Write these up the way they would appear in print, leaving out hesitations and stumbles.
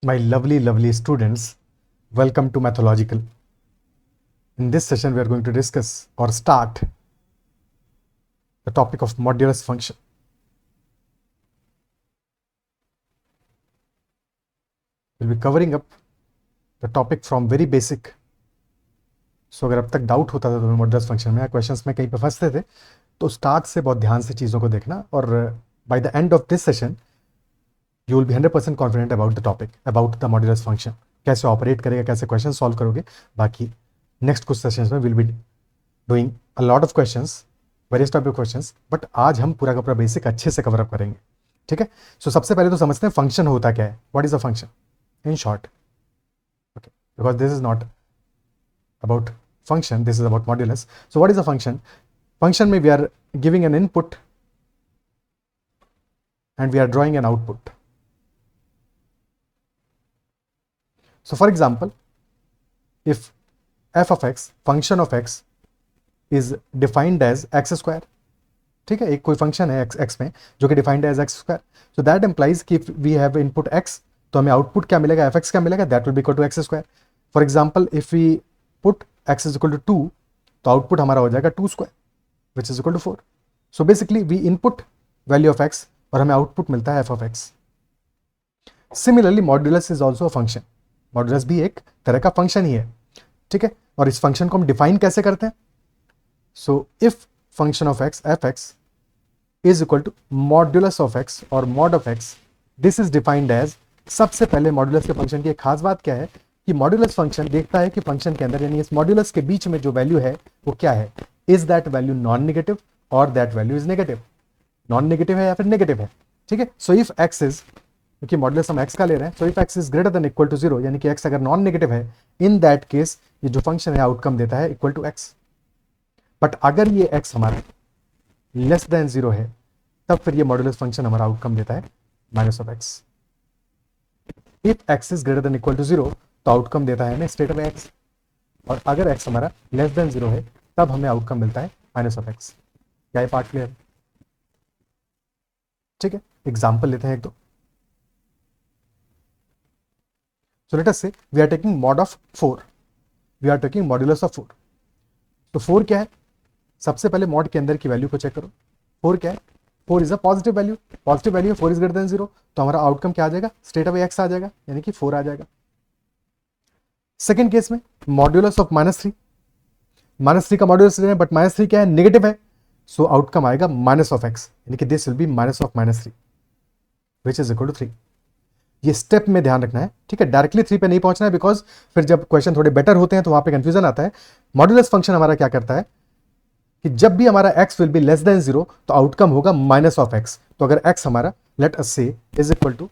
My lovely students, welcome to Mathological. In this session, we are going to discuss or start the topic of modulus function. We'll be covering up the topic from very basic. So अगर अब तक doubt होता था तुम्हें modulus function में या questions में कहीं पे फंसते थे तो स्टार्ट से बहुत ध्यान से चीज़ों को देखना और by the end of this session you will be 100% confident about the topic, about the modulus function, कैसे ऑपरेट करेगा, कैसे क्वेश्चन सॉल्व करोगे. बाकी नेक्स्ट कुछ सेशंस में will be doing a lot of questions, various type of questions, but आज हम पूरा का पूरा बेसिक अच्छे से कवर अप करेंगे. ठीक है. सो सबसे पहले तो समझते हैं फंक्शन होता क्या है. What is a function in short. Okay, because this is not about function, this is about modulus. So what is a function? Function में we are giving an input and we are drawing an output. So for example, if f of x, function of x is defined as x square, ठीक है, एक कोई function है x में जो कि defined है as x square, so that implies कि if we have input x तो हमें आउटपुट क्या मिलेगा, fx क्या मिलेगा, that will be equal to x square. For example if we put x is equal to 2 तो आउटपुट हमारा हो जाएगा 2 square which is equal to 4. So basically we input value of x और हमें आउटपुट मिलता है f of x. Similarly modulus is also a function. Modulus भी एक तरह का फंक्शन ही है. ठीक है. और इस फंक्शन को हम डिफाइन कैसे करते हैं. So if function of x f(x) is equal to modulus of x और mod of x, this is defined as. सबसे पहले मॉड्यूलस के फंक्शन की एक खास बात क्या है कि मॉड्यूलस फंक्शन देखता है कि फंक्शन के अंदर यानी इस मॉड्यूलस के बीच में जो वैल्यू है वो क्या है. Is that value non negative और that value is negative. Non negative है या फिर नेगेटिव है. ठीक है. सो इफ x इज, क्योंकि मॉड्यूलस हम x का ले रहे हैं, so if x is greater than equal to 0 यानी कि x अगर नॉन नेगेटिव है, इन दैट केस ये जो फंक्शन है आउटकम देता है इक्वल टू x. बट अगर ये x हमारा लेस देन 0 है तब फिर ये मॉड्यूलस फंक्शन हमारा आउटकम देता है minus of x. If x is greater than equal to 0 तो आउटकम देता है हमें स्टेट ऑफ x, और अगर x हमारा लेस देन 0 है तब हमें आउटकम मिलता है माइनस ऑफ x. क्या ये पार्ट क्लियर. ठीक है. एग्जांपल लेते हैं एक दो. सो let us say we are taking mod of 4, we are taking modulus of 4. तो 4 क्या है. सबसे पहले मॉड के अंदर की वैल्यू को चेक करो. 4 क्या है. 4 is a positive value. Positive value 4 is greater than 0 तो हमारा आउटकम क्या आ जाएगा, स्टेट ऑफ x आ जाएगा यानी कि 4 आ जाएगा. सेकेंड केस में मॉड्यूलस ऑफ -3, -3 का मॉड्यूलस ले रहे हैं बट -3 क्या है, नेगेटिव है. सो आउटकम आएगा माइनस ऑफ x यानी कि this will be minus of -3 which is equal to 3. ये स्टेप में ध्यान रखना है. ठीक है. डायरेक्टली 3 पे नहीं पहुंचना है बिकॉज फिर जब क्वेश्चन थोड़े बेटर होते हैं तो वहां पे कंफ्यूजन आता है. मॉड्यूलस फंक्शन हमारा क्या करता है कि जब भी हमारा x will be less than 0 तो आउटकम होगा माइनस ऑफ x. तो अगर x हमारा लेट अस से इज इक्वल टू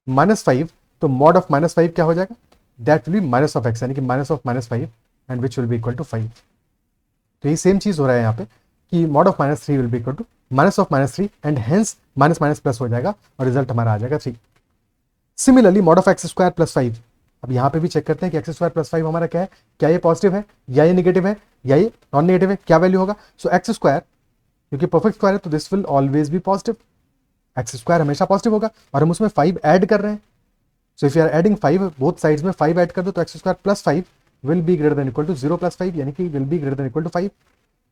-5 तो मॉड ऑफ -5 क्या हो जाएगा, that will be minus of x यानी कि minus of -5 and which will be equal to 5. तो ये सेम चीज हो रहा है यहाँ पे कि mod of -3 will be equal to minus of -3 and hence minus minus plus हो जाएगा और रिजल्ट हमारा आ जाएगा 3. Similarly mod of x square plus 5. अब यहाँ पे भी चेक करते हैं कि x स्क्वायर प्लस 5 हमारा क्या है, क्या ये पॉजिटिव है या ये नेगेटिव है या ये नॉन नेगेटिव है, क्या वैल्यू होगा. सो x स्क्वायर क्योंकि परफेक्ट स्क्वायर है तो this will always be positive. x square हमेशा पॉजिटिव होगा और हम उसमें 5 ऐड कर रहे हैं. So if you are adding 5 both sides में 5 ऐड कर दो तो x square plus 5 will be greater than equal to 0 plus 5 यानी कि will be greater than equal to 5.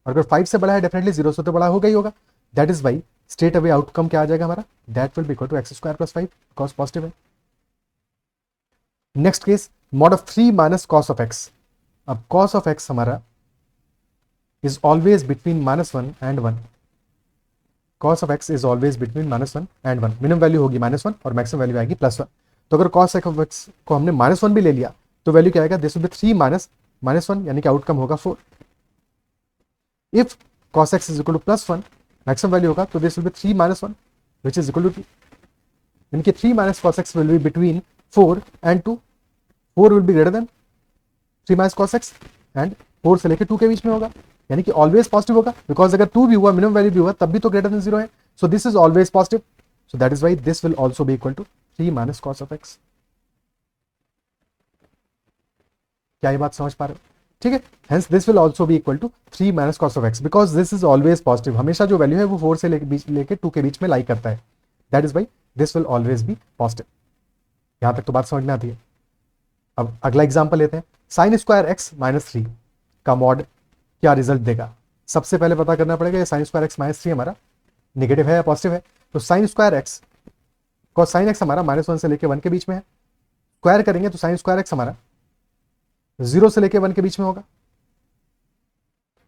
और अगर 5 से बड़ा है डेफिनेटली 0 से तो बड़ा होगा ही होगा. That is why straight away outcome क्या आ जाएगा हमारा, that will be equal to x square plus 5 because positive है. Next case mod of 3 minus cos of x. अब कॉस ऑफ x हमारा is always between -1 and 1. Cos of x is always between -1 and 1. Minimum value होगी -1 और maximum value आएगी +1. तो अगर cos of x को हमने -1 भी ले लिया तो वैल्यू क्या आएगा, दिस विल बी 3 माइनस -1 यानी कि आउटकम होगा 4. If cos x is equal to +1 maximum value होगा तो this will be 3 minus 1 which is equal to 2 यानी कि 3 minus cos x will be between 4 and 2. 4 will be greater than 3 minus cos x and 4 से लेकर 2 के बीच में होगा यानी कि ऑलवेज पॉजिटिव होगा बिकॉज अगर 2 भी हुआ मिनिमम वैल्यू भी हुआ तब भी तो ग्रेटर देन 0 है. So this is always positive. So that is why this will also be equal to 3 minus cos of x. क्या ये बात समझ पा रहे हो. ठीक है. Hence this will also be equal to 3 minus cos of x because this is always positive. हमेशा जो वैल्यू है वो 4 से लेके 2 के बीच में लाई करता है. That is why this will always be positive. यहां तक तो बात समझ में आती है। अब अगला एग्जाम्पल लेते हैं, sign square x minus three का मॉड क्या रिजल्ट देगा। सबसे पहले पता करना पड़ेगा ये sign square x minus three हमारा निगेटिव है या पॉजिटिव है। तो sign square x, cos sine x हमारा -1 से लेकर 1 के बीच में है, स्क्वायर करेंगे तो साइन स्क्वायर एक्स हमारा 0 से लेकर 1 के बीच में होगा,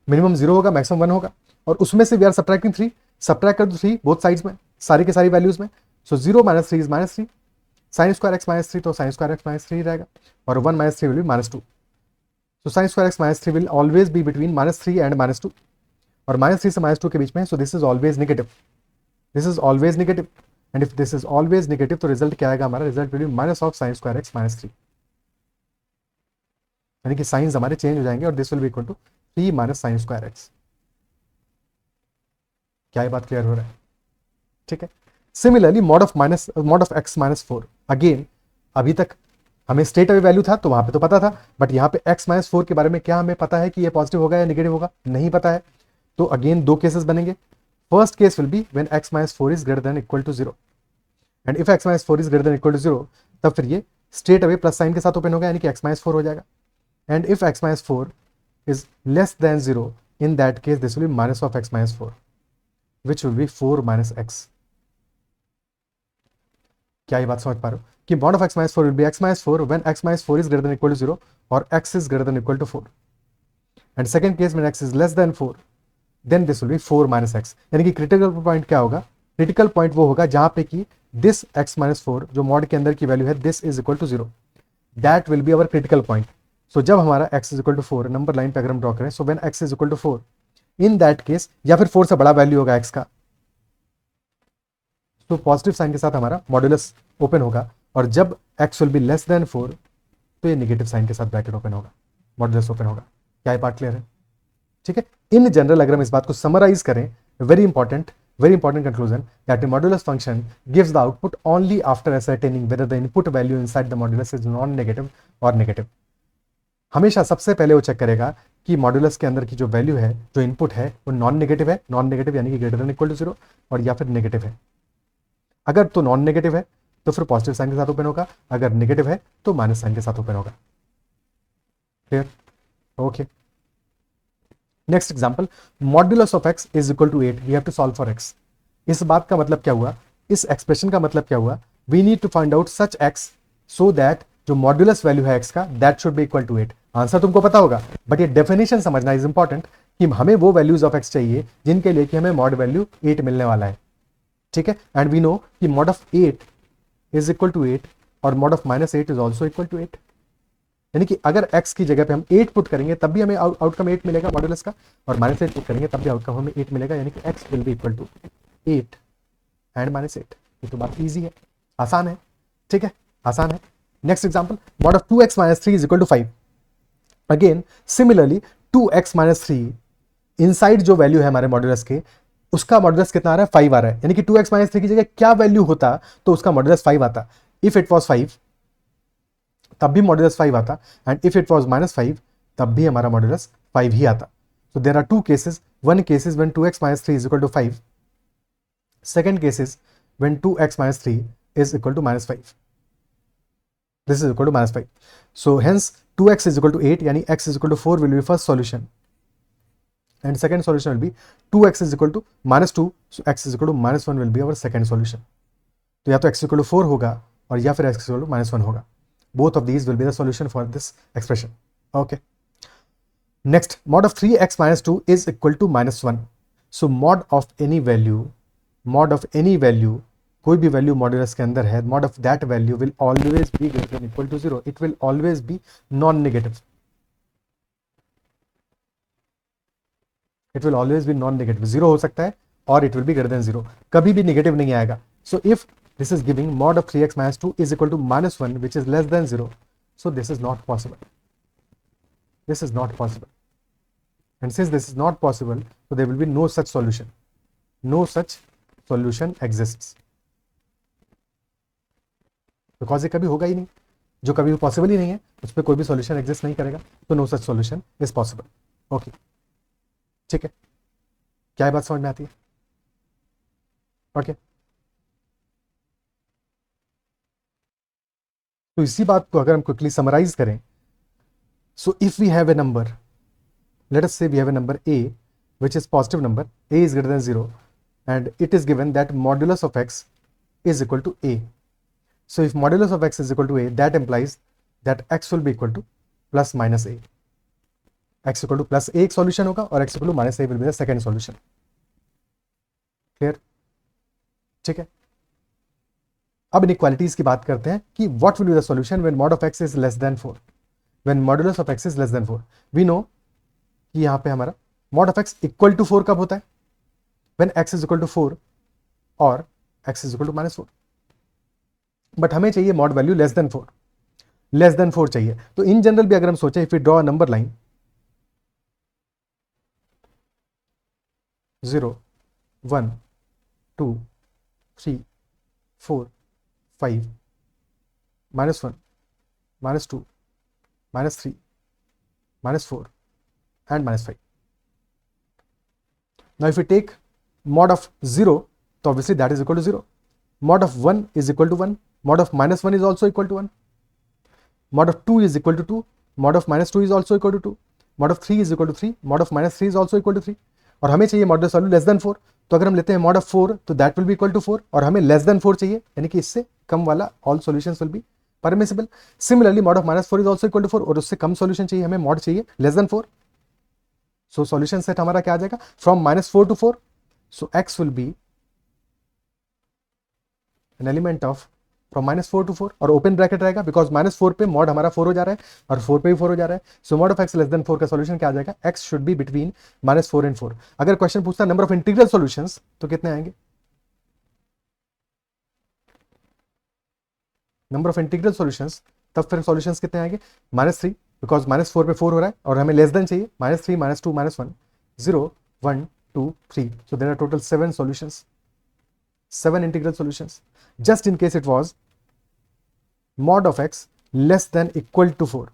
मिनिमम 0 होगा, मैक्सिमम 1 होगा, और उसमें से वी आर सब्ट्रैक्टिंग 3, सब्ट्रैक्ट कर दो 3 बोथ साइड्स में, सारी की सारी वैल्यूज में। सो 0 - 3 इज -3, साइन स्क्वायर एक्स -3 तो साइन स्क्वायर एक्स -3 रहेगा, और 1 - 3 will be -2। So sine square x -3 will always be between -3 and -2, और -3 से -2 के बीच में, so this is always negative, this is always negative, and if this is always negative तो result क्या आएगा हमारा, result will be minus of sine square x -3, यानी कि साइंस हमारे चेंज हो जाएंगे और this will be equal to 3 minus sign square x. क्या ये बात क्लियर हो रहा है? ठीक है। Similarly mod of x -4, again अभी तक हमें स्टेट अवे वैल्यू था तो वहां पे तो पता था, बट यहाँ पे x -4 के बारे में क्या हमें पता है कि ये पॉजिटिव होगा या नेगेटिव होगा, नहीं पता है। तो अगेन दो केसेस बनेंगे। First case will be when x -4 is greater than equal to 0, and if x -4 is greater than equal to 0, तब फिर ये स्ट्रेट अवे प्लस साइन के साथ ओपन होगा, यानी कि x -4 हो जाएगा। And if x -4 is less than 0, in that case this will be minus of x -4, which will be 4 minus x। क्या ये बात समझ पा रहे हो कि mod of x -4 will be x -4 when x -4 is greater than equal to 0 और x is greater than equal to 4, and second case when x is less than 4 then this will be 4 minus x। यानी कि critical point क्या होगा, critical point वो होगा जहां पे कि दिस x -4 जो मॉड के अंदर की वैल्यू है this is equal to 0, that will be our critical point. So जब हमारा x is equal to 4 number line पे अगर हम ड्रॉ करें, so when x is equal to 4, in that case, या फिर 4 से बड़ा वैल्यू होगा x का, तो पॉजिटिव साइन के साथ हमारा मॉड्यूलस ओपन होगा, और जब x will be less than 4 तो ये नेगेटिव साइन के साथ ब्रैकेट ओपन होगा, मॉड्यूलस ओपन होगा। क्या ये पार्ट क्लियर है? ठीक है। इन जनरल अगर हम इस बात को समराइज करें, very important conclusion, that modulus function gives the output only after ascertaining whether the input value inside the modulus is non-negative और नेगेटिव। हमेशा सबसे पहले वो चेक करेगा कि मॉड्यूलस के अंदर की जो वैल्यू है, जो इनपुट है, वो नॉन नेगेटिव है, नॉन नेगेटिव यानी कि ग्रेटर देन इक्वल टू 0, और या फिर नेगेटिव है। अगर तो नॉन नेगेटिव है तो फिर पॉजिटिव साइन के साथ ओपन होगा, अगर नेगेटिव है तो माइनस साइन के साथ ओपन होगा। Clear? Okay. Next example, modulus of x is equal to 8, we have to solve for x। इस बात का मतलब क्या हुआ, इस एक्सप्रेशन का मतलब क्या हुआ, we need to find out such x so that जो मॉड्यूलस वैल्यू है x का that should be equal to 8। Answer तुमको पता होगा, बट ये डेफिनेशन समझना इज इंपॉर्टेंट कि हमें वो वैल्यूज ऑफ x चाहिए जिनके लिए कि हमें मॉड वैल्यू 8 मिलने वाला है। ठीक है। एंड वी नो कि mod of 8 is equal to 8 और mod of -8 is also equal to 8, यानी कि अगर x की जगह पे हम 8 पुट करेंगे तब भी हमें आउटकम 8 मिलेगा मॉड्यूलस का, और -8 पुट करेंगे तब भी आउटकम हमें 8 मिलेगा, यानी कि x will be equal to 8 and -8। ये तो बात इजी है, आसान है। ठीक है, आसान है। Next example, mod of 2x - 3 is equal to 5। Again similarly 2x - 3 inside जो वैल्यू है हमारे मॉड्यूलस के, उसका मॉड्यूलस कितना आ रहा है, 5 आ रहा है, यानी कि 2x - 3 की जगह क्या वैल्यू होता तो उसका मॉड्यूलस 5 आता। इफ इट वॉज 5 तब भी मॉड्यूलस 5 आता, एंड इफ इट वॉज -5 तब भी हमारा मॉड्यूलस 5 ही आता। So there are two cases, one case is when 2x - 3 is equal to 5, second case is when 2x - 3 is equal to -5, this is equal to -5, so hence 2x is equal to 8 यानी x is equal to 4 will be first solution, and second solution will be 2x is equal to -2, so x is equal to -1 will be our second solution। तो या तो x equal to 4 होगा और या फिर x equal to -1 होगा, both of these will be the solution for this expression। okay, next, mod of 3x - 2 is equal to -1, so mod of any value, कोई भी वैल्यू मॉड्यूलस के अंदर है, mod of that value will always be greater than equal to 0, it will always be non-negative, it will always be non-negative, 0 हो सकता है और it will be greater than 0, कभी भी नेगेटिव नहीं आएगा। so if this is giving mod of 3x - 2 is equal to -1 which is less than 0, so this is not possible, this is not possible, and since this is not possible, so there will be no such solution, no such solution exists, because ये कभी होगा ही नहीं, जो कभी possible ही नहीं है उस पर कोई भी सॉल्यूशन एग्जिस्ट नहीं करेगा, तो no such solution is possible. Okay, ठीक है, क्या बात समझ में आती है? ओके। तो इसी बात को अगर हम क्विकली समराइज करें, so if we have a number, let us say we have a number a which is positive number, a is greater than 0, and it is given that modulus of x is equal to a. So if modulus of x is equal to a, that implies that x will be equal to plus minus a. x equal to plus a एक solution होगा और x equal to minus a will be the second solution. Clear? ठीक है. अब inequalities की बात करते हैं कि what will be the solution when mod of x is less than 4. When modulus of x is less than 4, we know कि यहाँ पे हमारा mod of x equal to 4 कब होता है? when x is equal to 4 और x is equal to -4. But हमें चाहिए mod value less than 4, less than 4 चाहिए. तो इन जनरल भी अगर हम सोचें, if we draw a number line 0 1 2 3 4 5 -1 -2 -3 -4 and -5. Now if we take mod of 0, so obviously that is equal to 0. Mod of 1 is equal to 1. Mod of -1 is also equal to 1. Mod of 2 is equal to 2. Mod of -2 is also equal to 2. Mod of 3 is equal to 3. Mod of -3 is also equal to 3. और हमें चाहिए modulus value less than 4. तो अगर हम लेते हैं mod of 4, तो that will be equal to 4, और हमें लेस देन 4 चाहिए, यानी कि इससे कम वाला all solutions will be permissible. Similarly mod of -4 is also equal to 4, और उससे कम सॉल्यूशन चाहिए, हमें मॉड चाहिए less than 4. So solution set हमारा क्या आ जाएगा? From -4 to 4. So x will be an element of from -4 to 4, और ओपन ब्रैकेट रहेगा बिकॉज -4 पे मॉड हमारा 4 हो जा रहा है और 4 पे भी 4 हो जा रहा है. So mod of x less than 4 का सॉल्यूशन क्या आ जाएगा? x should be between -4 and 4. अगर क्वेश्चन पूछता है नंबर ऑफ इंटीग्रल सॉल्यूशंस, तो कितने आएंगे? नंबर ऑफ इंटीग्रल सॉल्यूशंस, तब फिर सॉल्यूशंस कितने आएंगे? -3, बिकॉज -4 पे 4 हो रहा है और हमें लेस देन चाहिए, -3 -2 -1 0 1 2 3. So there are total 7 solutions, 7 integral solutions. Just in case it was mod of x less than equal to 4,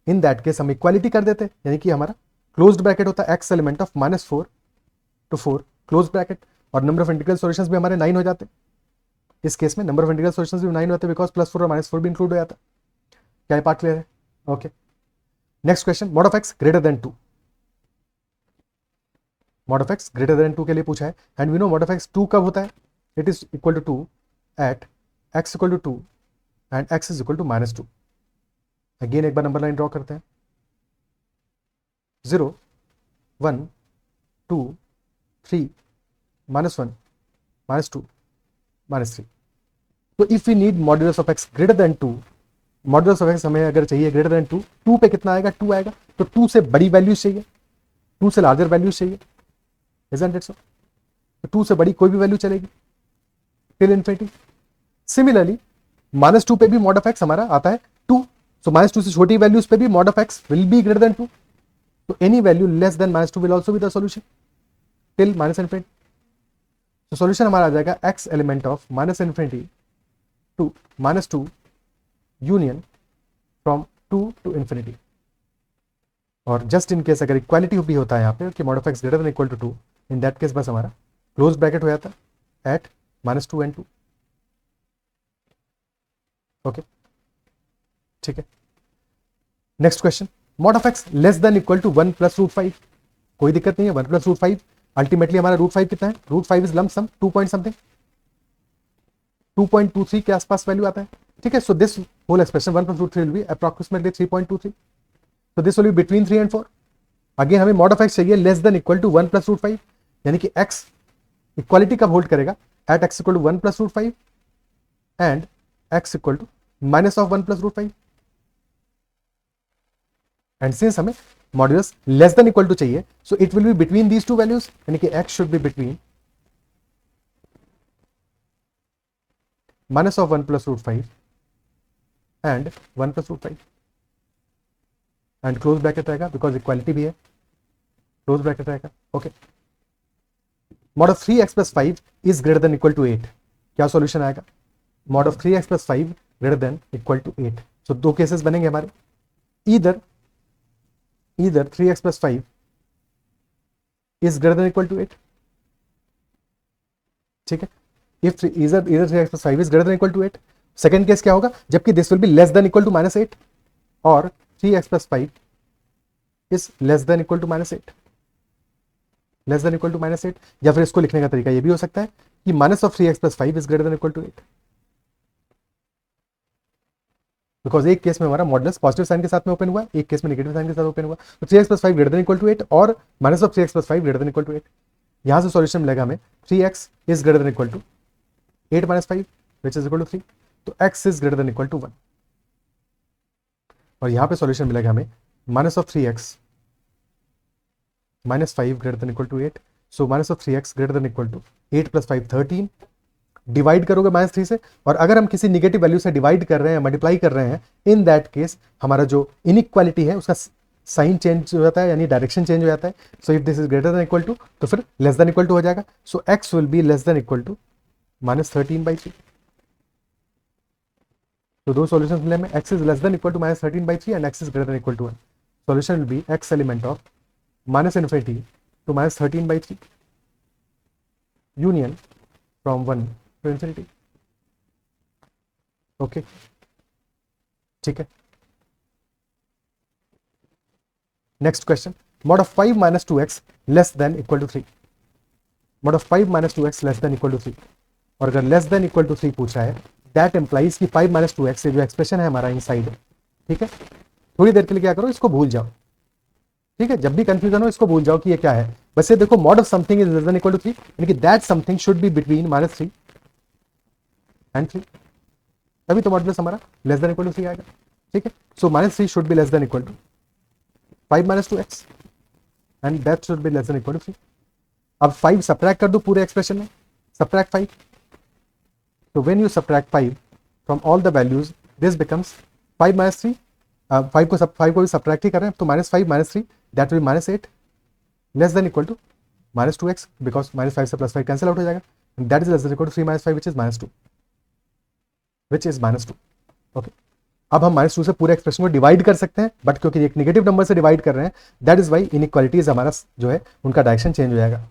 in that case हम इक्वालिटी कर देते, यानी कि हमारा क्लोज्ड ब्रैकेट होता है x element of -4 to 4 close bracket, और number of integral solutions भी हमारे 9 हो जाते. इस केस में नंबर ऑफ इंटीग्रल सॉल्यूशंस भी 9 होते हैं बिकॉज +4 और -4 भी इंक्लूड हो जाता. क्या ये पार्ट क्लियर है? Okay. Next question, mod of x greater than 2. mod of x greater than 2 के लिए पूछा है, and we know mod of x 2 कब होता है? It is equal to 2 at x equal to 2 and x is equal to -2. Again एक बार number line draw करते हैं. 0 1 2 3 -1 -2 -3. तो if we need modulus of x greater than 2, modulus of x हमें अगर चाहिए ग्रेटर देन 2, 2 पे कितना आएगा? 2 आएगा. तो 2 से बड़ी वैल्यूज चाहिए, 2 से लार्जर वैल्यूज चाहिए, इजंट इट सो? तो 2 से बड़ी कोई भी वैल्यू चलेगी टिल इन्फिनिटी. सिमिलरली -2 पे भी mod of x हमारा आता है 2. सो -2 से छोटी वैल्यूज पे भी mod of x will be greater than 2. तो any value less than -2 will also be the solution till -infinity. तो सॉल्यूशन हमारा आ जाएगा x element of -infinity to -2 union from 2 to infinity. और जस्ट इन केस अगर equality भी होता है यहाँ पे कि mod of x greater than equal to 2, in that case बस हमारा क्लोज ब्रैकेट हो जाता है एट -2 and 2. ओके, ठीक है. Next question, mod of x less than equal to 1 + √5. कोई दिक्कत नहीं है, 1 + √5. अल्टीमेटली हमारा √5 कितना है? √5 is lump sum 2 point something, 2.23 के आसपास वैल्यू आता है. ठीक है. So this whole expression 1 + √3 will be approximately 3.23. So this will be between 3 and 4. Again हमें mod of x चाहिए लेस देन इक्वल टू 1 + √5, यानी कि x इक्वालिटी कब होल्ड करेगा? At x equal to 1 + √5 and x equal to minus of 1 + √5. And since हमें modulus less than equal to चाहिए, so it will be between these two values, यानी कि x should be between minus of 1 + √5 and 1 + √5. And close bracket रहेगा because equality भी है, close bracket रहेगा. Okay. mod of 3x + 5 is greater than equal to 8. क्या solution आएगा? mod of 3x + 5 greater than equal to 8. सो दो cases बनेंगे हमारे, either 3x + 5 is greater than equal to 8. ठीक है. if either 3x + 5 is greater than equal to 8, second case क्या होगा, जबकि this will be less than equal to -8 और 3x + 5 is less than equal to -8, less than equal to -8। या फिर इसको लिखने का तरीका ये भी हो सकता है कि -3x + 5 is greater than equal to 8, because एक केस में हमारा मॉडुलस पॉजिटिव साइन के साथ में ओपन हुआ, एक केस में नेगेटिव साइन के साथ ओपन हुआ। तो 3x + 5 greater than equal to 8 और -3x + 5 greater than equal to 8। यहां से सॉल्यूशन मिलेगा हमें 3x is greater than equal to 8 - 5 which is equal to 3, तो x is greater than equal to 1। और यहां पे सॉल्यूशन मिलेगा हमें -3x -5 greater than equal to 8, so -3x greater than equal to 8 + 5 13, divide करोगे -3 से, और अगर हम किसी निगेटिव वैल्यू से डिवाइड कर रहे हैं, मल्टीप्लाई कर रहे हैं, इन दैट केस हमारा जो इनइक्वालिटी है उसका साइन चेंज हो जाता है, यानी डायरेक्शन चेंज हो जाता है। So if this is greater than equal to, तो फिर लेस देन इक्वल टू हो जाएगा। So x will be less than equal to -13/3। तो दो सॉल्यूशंस मिले हमें, x is less than equal to -13/3 and x is greater than equal to 1। Solution will be x element of -∞ to -13/3 union from 1 to infinity। Okay, ठीक है। Next question, mod of 5 - 2x less than equal to 3। mod of 5 - 2x less than equal to 3, और अगर less than equal to 3 पूछा है, that implies कि 5 - 2x से जो expression है हमारा इनसाइड, ठीक है। थोड़ी देर के लिए क्या करो, इसको भूल जाओ, ठीक है। जब भी कंफ्यूजन हो इसको भूल जाओ कि ये क्या है। बस ये देखो, mod of something is less than equal to 3, यानी कि that something should be between -3 and 3, तभी तो मॉडुलस हमारा लेस देन इक्वल टू 3 आएगा, ठीक है। So -3 should be less than equal to 5 - 2x and that should be less than equal to 3। अब 5 subtract कर दो पूरे एक्सप्रेशन में, सब्ट्रैक्ट 5, तो when you subtract 5 from all the values, this becomes 5 - 3, 5 को भी सब्ट्रैक्ट ही कर रहे हैं, तो -5 - 3 that will -8 less than equal to -2x, because -5 से +5 कैंसिल आउट हो जाएगा, that is less than equal to 3 - 5 which is -2, which is -2। Okay, अब हम -2 से पूरे एक्सप्रेशन को डिवाइड कर सकते हैं, बट क्योंकि एक नेगेटिव नंबर से डिवाइड कर रहे हैं, दैट इज वाई इनइक्वालिटीज हमारा जो है उनका डायरेक्शन चेंज हो जाएगा,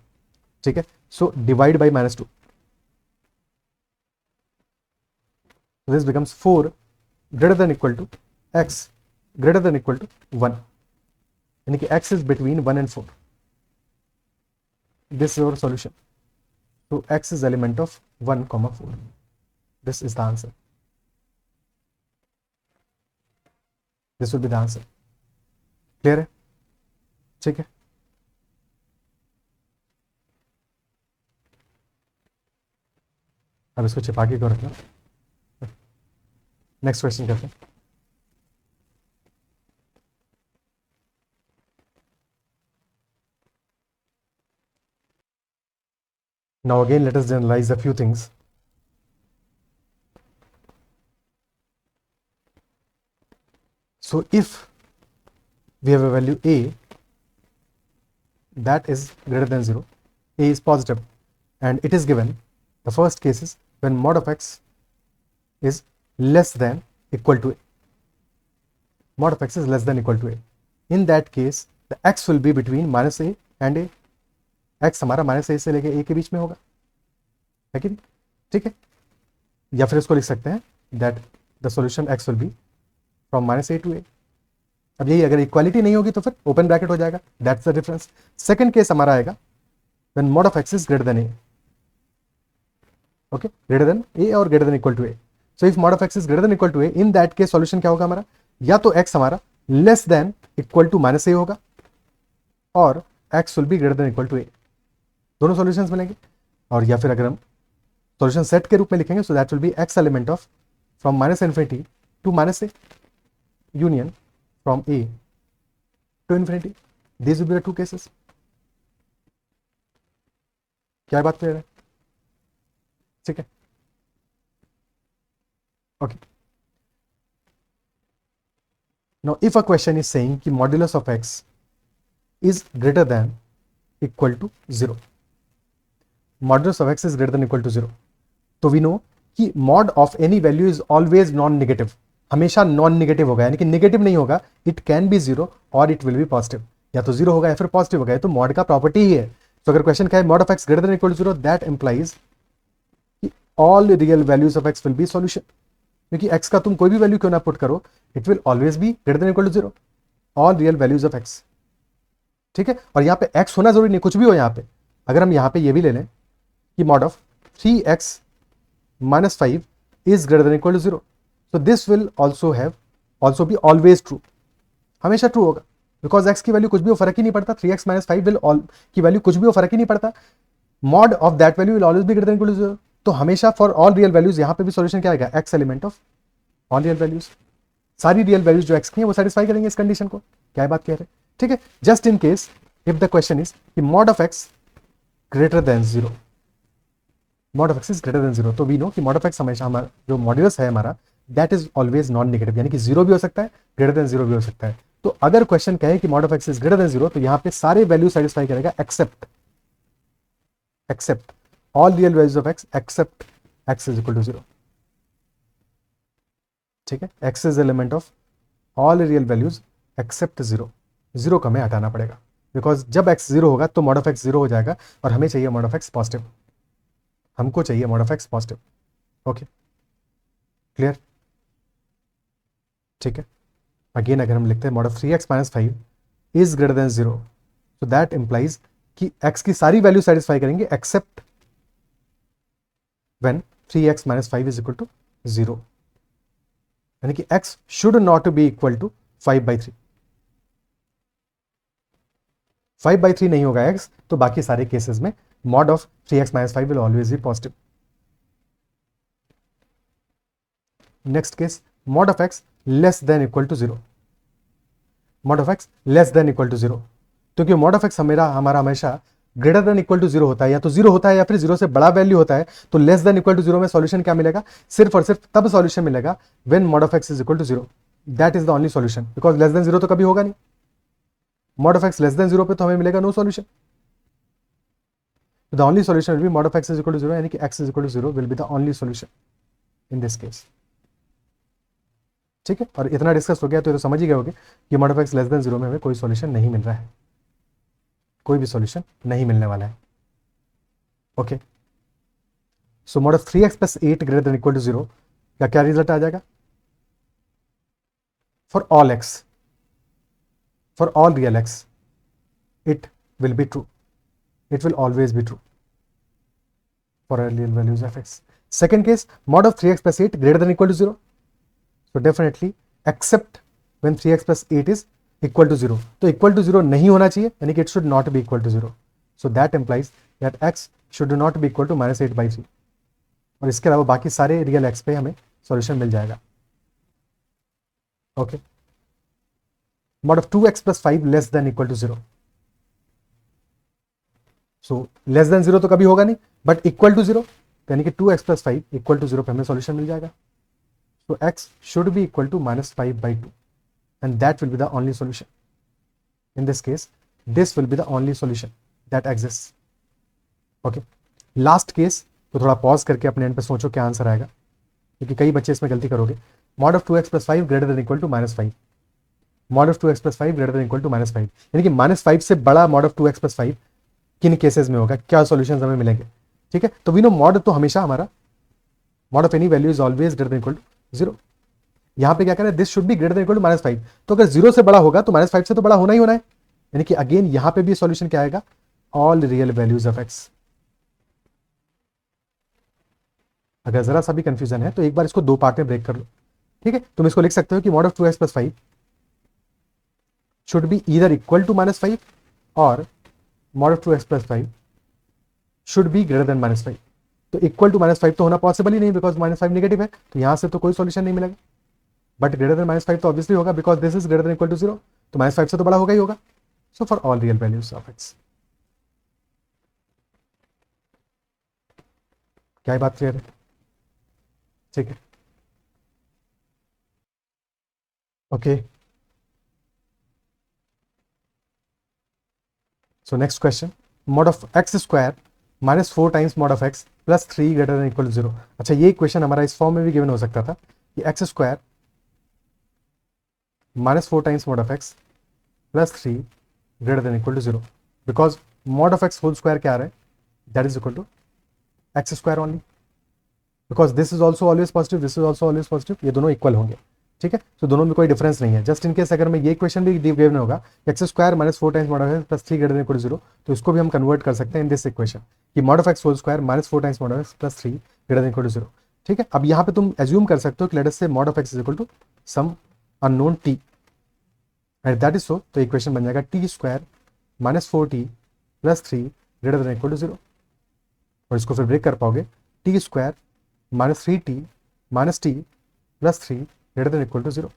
ठीक है। So divide by -2, this becomes 4 greater than equal to x greater than equal to 1, यानी कि x is between 1 and 4। This is our solution, so x is element of 1, 4, this is the answer, this will be the answer। Clear है, ठीक है। अब इसको छिपा के क्यों रखना, नेक्स्ट क्वेश्चन करते हैं। Now again let us generalize a few things। So if we have a value a that is greater than 0, a is positive, and it is given, the first case is when mod of x is less than equal to a, mod of x is less than equal to a, in that case the x will be between -a and a, x हमारा -a से लेके a के बीच में होगा, है कि नहीं, ठीक है। या फिर इसको लिख सकते हैं that the solution x will B from -a to a। अब यही, अगर इक्वालिटी नहीं होगी तो फिर ओपन ब्रैकेट हो जाएगा, that's the difference. Second case हमारा आएगा when mod of x is greater than a, okay, greater than a और greater than equal to a। So if mod of x is greater than equal to a, in that case solution क्या होगा हमारा, या तो x हमारा less than equal to -a होगा, और x will be greater than equal to a, दोनों solutions मिलेंगे। और या फिर अगर हम सॉल्यूशन सेट के रूप में लिखेंगे, so that will be x element of from -∞ to -a union from a to infinity, these will be the two cases। क्या बात क्लियर है, ठीक है, okay. Now if a question is saying कि modulus of x is greater than equal to 0, modulus of x is greater than equal to 0, तो we know कि mod of any value is always non negative, हमेशा non negative होगा, यानी कि negative नहीं होगा, it can be 0 और it will B positive, या तो 0 होगा या फिर पॉजिटिव होगा, तो मॉड का प्रॉपर्टी ही है। तो अगर क्वेश्चन क्या है, mod of x greater than equal to 0, that implies कि all real values of x will be solution, क्योंकि x का तुम कोई भी वैल्यू क्यों ना पुट करो, it will always be greater than equal to 0, all real values of x। ठीक है, और यहाँ पे x होना जरूरी नहीं, कुछ भी हो यहाँ पे। अगर हम यहाँ पे ये भी ले लें कि mod of 3x minus 5 is greater than equal to 0, so this will also be always true, हमेशा ट्रू होगा, बिकॉज x की वैल्यू कुछ भी हो फर्क ही नहीं पड़ता, 3x minus 5 विल ऑल की वैल्यू कुछ भी हो फर्क ही नहीं पड़ता, mod of that value will always be greater than equal to 0। तो हमेशा फॉर ऑल रियल वैल्यूज यहाँ पे भी सॉल्यूशन क्या आएगा, x element of all real values, सारी रियल वैल्यूज जो x की है वो सेटिस्फाई करेंगे इस कंडीशन को। क्या बात कह रहे हैं? ठीक है, just in case if the question is कि mod of x greater than 0, mod of x is greater than 0, तो वी नो कि मॉड ऑफ x हमेशा हमारा जो मॉड्यूलस है हमारा that is always non negative, यानी कि 0 भी हो सकता है, ग्रेटर देन 0 भी हो सकता है। तो अगर क्वेश्चन कहे कि mod of x is greater than 0, तो यहाँ पे सारे वैल्यू सेटिस्फाई करेगा except all real values of x except x is equal to 0। ठीक है, x is element of all real values except 0, 0 को हमें हटाना पड़ेगा, बिकॉज जब x 0 होगा तो मॉड ऑफ x 0 हो जाएगा, और हमें चाहिए मॉड ऑफ x पॉजिटिव, हमको चाहिए mod of x positive. Okay, clear? ठीक है, अगेन अगर हम लिखते हैं mod of 3x minus 5 is greater than 0, तो दैट इंप्लाइज कि x की सारी वैल्यू सेटिस्फाई करेंगे except when 3x minus 5 is equal to 0, यानी कि x should not be equal to 5/3, 5/3 नहीं होगा x, तो बाकी सारे केसेस में mod of 3x minus 5 will always be positive. Next case, mod of x less than equal to 0, mod of x less than equal to 0, क्योंकि mod of x हमारा हमेशा greater than equal to 0 होता है, या तो 0 होता है या फिर 0 से बड़ा वैल्यू होता है, तो लेस देन इक्वल टू 0 में सॉल्यूशन क्या मिलेगा, सिर्फ और सिर्फ तब सॉल्यूशन मिलेगा when mod of x is equal to 0, that is the only solution, because less than 0 तो कभी होगा नहीं, mod of x less than 0 पे तो हमें मिलेगा no solution. The only solution will be mod of x is equal to 0, यानी कि x is equal to 0 will be the only solution in this case. ठीक है, और इतना डिस्कस हो गया तो समझ ही गए होगे कि mod of x less than 0 में हमें कोई सॉल्यूशन नहीं मिल रहा है, कोई भी सॉल्यूशन नहीं मिलने वाला है। Okay, so mod of 3x plus 8 greater than equal to 0 का क्या रिजल्ट आ जाएगा, for all x, for all real x it will be true, it will always be true for real values of x. Second case, mod of 3x plus 8 greater than equal to 0, so definitely except when 3x plus 8 is equal to 0, तो equal to 0 नहीं होना चाहिए, यानी कि it should not be equal to 0, so that implies that x should not be equal to minus 8/3, और इसके अलावा बाकी सारे रियल x पे हमें सॉल्यूशन मिल जाएगा। Okay, mod of 2x plus 5 less than equal to 0, so less than 0 तो कभी होगा नहीं, बट इक्वल टू 0, यानी कि 2x plus 5 इक्वल टू 0 पे हमें सॉल्यूशन मिल जाएगा, तो x should be equal to -5/2, and that will be the only solution in this case, this will be the only solution that exist. Okay, last case तो थोड़ा pause करके अपने and पे सोचो क्या आंसर आएगा, क्योंकि कई बच्चे इसमें गलती करोगे। mod of 2x plus 5 greater than equal to -5, mod of 2x plus 5 greater than equal to -5, यानी कि -5 से बड़ा mod of 2x plus 5 किन केसेस में होगा, क्या सॉल्यूशंस हमें मिलेंगे। ठीक है, तो वी नो मॉड तो हमेशा हमारा mod of any value is always greater than equal to 0। यहाँ पे क्या करें, this should be greater than equal to -5, तो अगर 0 से बड़ा होगा तो -5 से तो बड़ा होना ही होना है, यानी कि अगेन यहाँ पे भी सॉल्यूशन क्या आएगा, all real values of x। अगर जरा सा भी कंफ्यूजन है तो एक बार इसको दो पार्ट में ब्रेक कर लो। ठीक है, तुम इसको लिख सकते हो कि mod of 2x plus 5 should be either equal to -5 और mod of 2x plus 5 should be greater than -5, तो इक्वल टू -5 तो होना पॉसिबल ही नहीं, बिकॉज -5 नेगेटिव है, तो यहां से तो कोई सॉल्यूशन नहीं मिलेगा, बट ग्रेटर देन -5 तो ऑब्वियसली होगा, because this is greater than equal to 0, तो -5 से तो बड़ा होगा ही होगा। So for all real values of x, क्या है बात क्लियर है? ठीक है, okay, so next question, mod of x square minus 4 times mod of x plus 3 greater than equal to 0। अच्छा, ये क्वेश्चन हमारा इस फॉर्म में भी गिवन हो सकता था कि x square minus 4 times mod of x plus 3 greater than equal to 0, because mod of x whole square क्या आ रहा है, that is equal to x square only. Because this is also always positive, this is also always positive, ये दोनों equal होंगे, ठीक है। तो दोनों में कोई डिफरेंस नहीं है। जस्ट इन केस अगर मैं ये क्वेश्चन भी गिवन होगा x square minus 4 times mod of x plus 3 greater than equal to 0, तो इसको भी हम कन्वर्ट कर सकते हैं इन दिस इक्वेशन कि mod of x whole square minus 4 times mod of x plus 3 greater than equal to 0, ठीक है। अब यहाँ पे तुम एज्यूम कर सकते हो कि let us say mod of x is equal to some unknown t, and that is so, तो इक्वेशन बन जाएगा t square minus 4t plus 3 greater than equal to 0, और इसको फिर ब्रेक कर पाओगे t square minus 3t minus t plus 3 greater than equal to 0,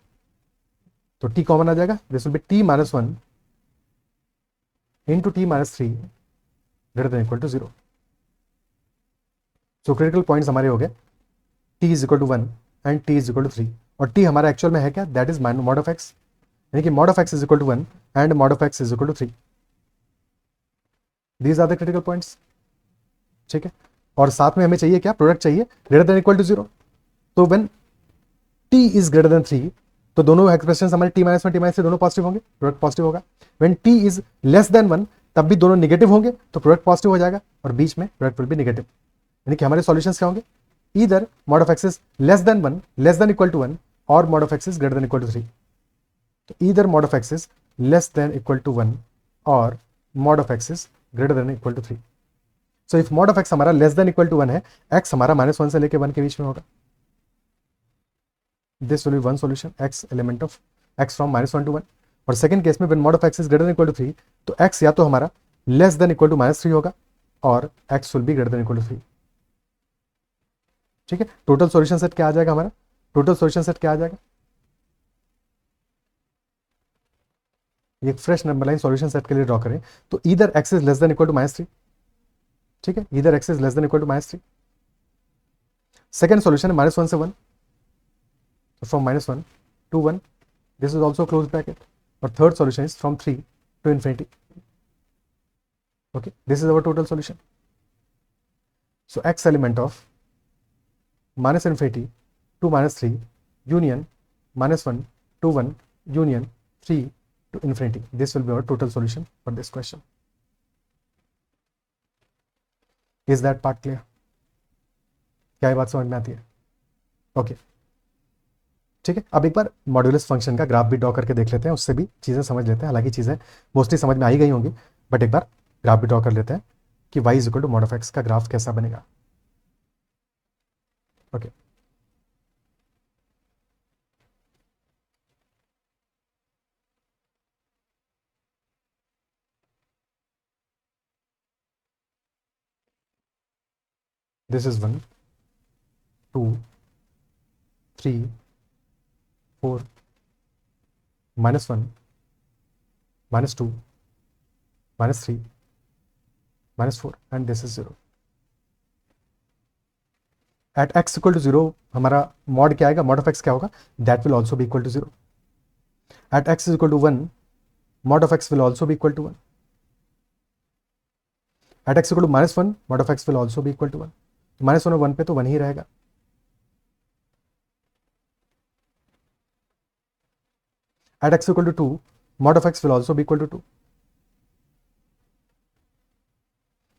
तो t common आ जाएगा, this will be t minus 1 into t minus 3 greater than equal to 0। So critical points हमारे हो गए t is equal to 1 and t is equal to 3, और t हमारा actual में है क्या, that is mod of x, यानी कि mod of x is equal to 1 and mod of x is equal to 3, these are the critical points, ठीक है। और साथ में हमें चाहिए क्या, प्रोडक्ट चाहिए ग्रेटर देन इक्वल टू 0, तो when t is greater than 3, तो दोनों एक्सप्रेशन हमारे t माइनस 1 t माइनस 3 दोनों पॉजिटिव होंगे, प्रोडक्ट पॉजिटिव होगा। When t is less than 1, तब भी दोनों निगेटिव होंगे, तो प्रोडक्ट पॉजिटिव हो जाएगा, और बीच में प्रोडक्ट विल बी निगेटिव, यानी कि हमारे सॉल्यूशंस क्या होंगे, either mod of x is less than 1 less than equal to 1 और mod of x is greater than equal to 3, तो either mod of x is less than equal to 1 और mod of x is greater than equal to 3। So if mod of x हमारा less than equal to 1 है, x हमारा minus 1 से लेकर 1 के बीच में होगा, this will be one solution, x element of x from minus 1 to 1। और सेकंड केस में when mod of x is greater than equal to 3, तो एक्स या तो हमारा less than equal to minus 3 होगा और x will be greater than equal to 3, ठीक है। टोटल सॉल्यूशन सेट क्या आ जाएगा हमारा, टोटल सॉल्यूशन सेट क्या आ जाएगा, एक fresh number line solution set के लिए ड्रॉ करें, तो either x is less than equal to minus 3, ठीक है, either x is less than equal to minus 3। Second solution है माइनस 1 से 1, तो from minus 1 to 1, this is also close bracket, और third solution is from 3 to infinity, okay, this is our total solution. So x element of minus infinity to minus 3 union minus 1 to 1 union 3 to infinity, this will be our total solution for this question. Is that part clear? क्या ये बात समझ में आती है? Okay, ठीक है। अब एक बार मॉड्यूलस फंक्शन का ग्राफ भी ड्रॉ करके देख लेते हैं, उससे भी चीज़ें समझ लेते हैं, हालांकि चीज़ें मोस्टली समझ में आ ही गई होंगी, बट एक बार ग्राफ भी ड्रॉ कर लेते हैं कि y is equal to mod of x का ग्राफ कैसा बनेगा। Okay, this is 1 2 3 4 minus 1 minus 2 minus 3 minus 4 and this is 0। At x equal to 0 हमारा मॉड क्या आएगा, मॉड ऑफ एक्स क्या होगा, that will also be equal to 0। At x is equal to 1, mod of x will also be equal to 1। At x equal to minus 1, mod of x will also be equal to 1, minus 1 और 1 पे तो 1 ही रहेगा। At x equal to 2, mod of x will also be equal to 2।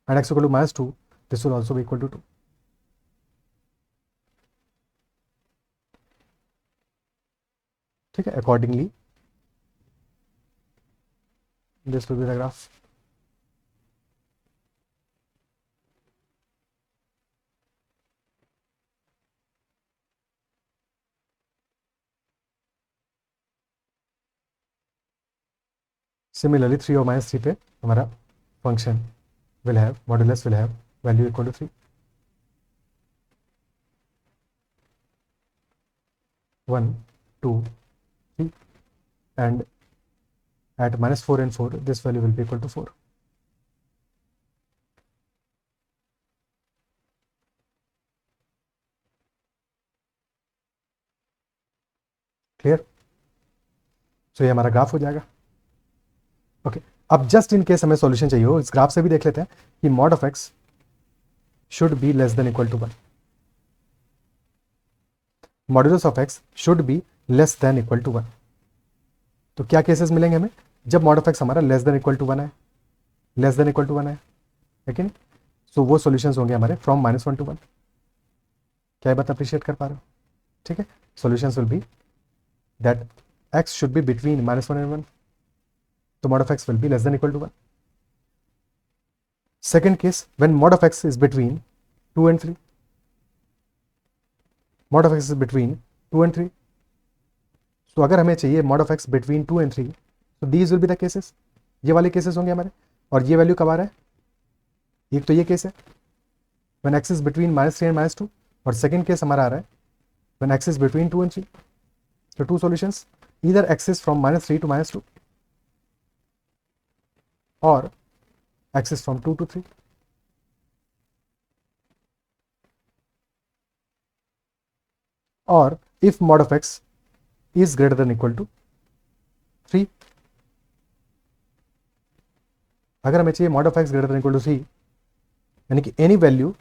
At x equal to minus 2, this will also be equal to 2, ठीक है। Accordingly this will be the graph. Similarly 3 और minus 3 पे हमारा function will have modulus will have value equal to 3, 1 2 3, and at minus 4 and 4 this value will be equal to 4, clear. So ये हमारा graph हो जाएगा। Okay, अब just in case हमें solution चाहिए हो, इस ग्राफ से भी देख लेते हैं कि mod of x should be less than equal to 1, modulus of x should be less than equal to 1। तो क्या केसेस मिलेंगे हमें, जब मॉड ऑफ एक्स हमारा लेस देन इक्वल टू 1 है, लेस देन इक्वल टू 1 है कि नहीं, सो वो सॉल्यूशंस होंगे हमारे फ्रॉम माइनस 1 टू 1। क्या ये बात अप्रिशिएट कर पा रहे हो? ठीक है, solutions will B that x should be between -1 and 1, तो mod of x will be less than equal to 1. Second case, when mod of x is between 2 and 3, mod of x is between 2 and 3, तो अगर हमें चाहिए mod of x between 2 and 3, तो these will be the cases, ये वाले cases होंगे हमारे, और ये वैल्यू कब आ रहा है, एक तो ये केस है when x is between -3 and -2, और सेकेंड केस हमारा आ रहा है when x is between 2 and 3. तो two solutions, either x is from -3 to -2 or x is from 2 to 3. Or if mod of x is greater than equal to 3, अगर हमें चाहिए mod of x greater than equal to 3, यानी कि any value,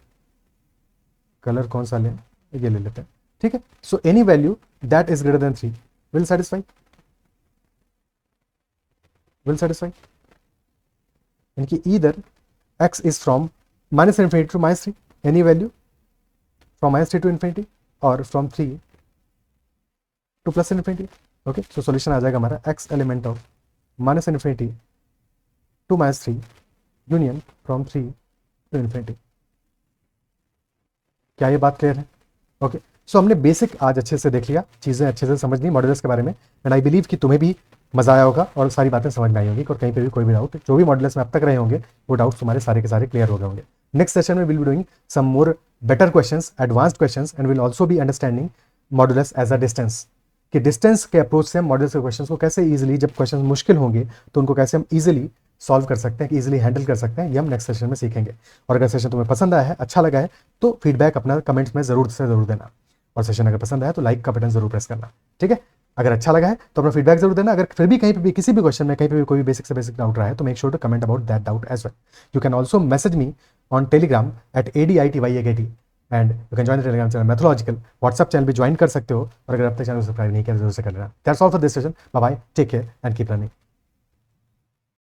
colour कौन सा लें, ये ले लेते हैं, ठीक है. So any value that is greater than 3 will satisfy, यानी कि either x is from -infinity to -3, any value from -3 to infinity or from 3 to +infinity. Okay, so solution आ जाएगा हमारा x element of -infinity to -3 union from 3 to infinity. क्या ये बात clear है? Okay, सो हमने बेसिक आज अच्छे से देख लिया, चीज़ें अच्छे से समझ ली मॉड्यूलस के बारे में, एंड आई बिलीव कि तुम्हें भी मजा आया होगा और सारी बातें समझ में आई होंगी, और कहीं पे भी कोई भी डाउट, जो भी मॉड्यूलस में अब तक रहे होंगे वो डाउट्स तुम्हारे सारे के सारे क्लियर हो गए होंगे. नेक्स्ट सेशन में will be doing some more better questions, advanced questions, and will also be understanding modulus as a distance, कि डिस्टेंस के अप्रोच से हम मॉड्यूलस के क्वेश्चंस को कैसे ईजिली, जब क्वेश्चन मुश्किल होंगे तो उनको कैसे हम ईजिली सॉल्व कर सकते हैं, कि ईजिली हैंडल कर सकते हैं, ये हम नेक्स्ट सेशन में सीखेंगे. और अगर सेशन तुम्हें पसंद आया है, अच्छा लगा है, तो फीडबैक अपना कमेंट्स में जरूर से जरूर देना, और सेशन अगर पसंद आया तो लाइक का बटन जरूर प्रेस करना. ठीक है, अगर अच्छा लगा है तो अपना फीडबैक जरूर देना. अगर फिर भी कहीं पे भी किसी भी क्वेश्चन में कहीं पे भी कोई भी बेसिक से बेसिक डाउट रहा है तो make sure to comment about that doubt as well. You can also message me on Telegram at ADITYAKT, and you can join the Telegram channel Mathological. WhatsApp channel भी ज्वाइन कर सकते हो, और अगर अब तक चैनल सब्सक्राइब नहीं किया तो जरूर से कर लेना. That's all for this session. Bye bye, take care and keep learning.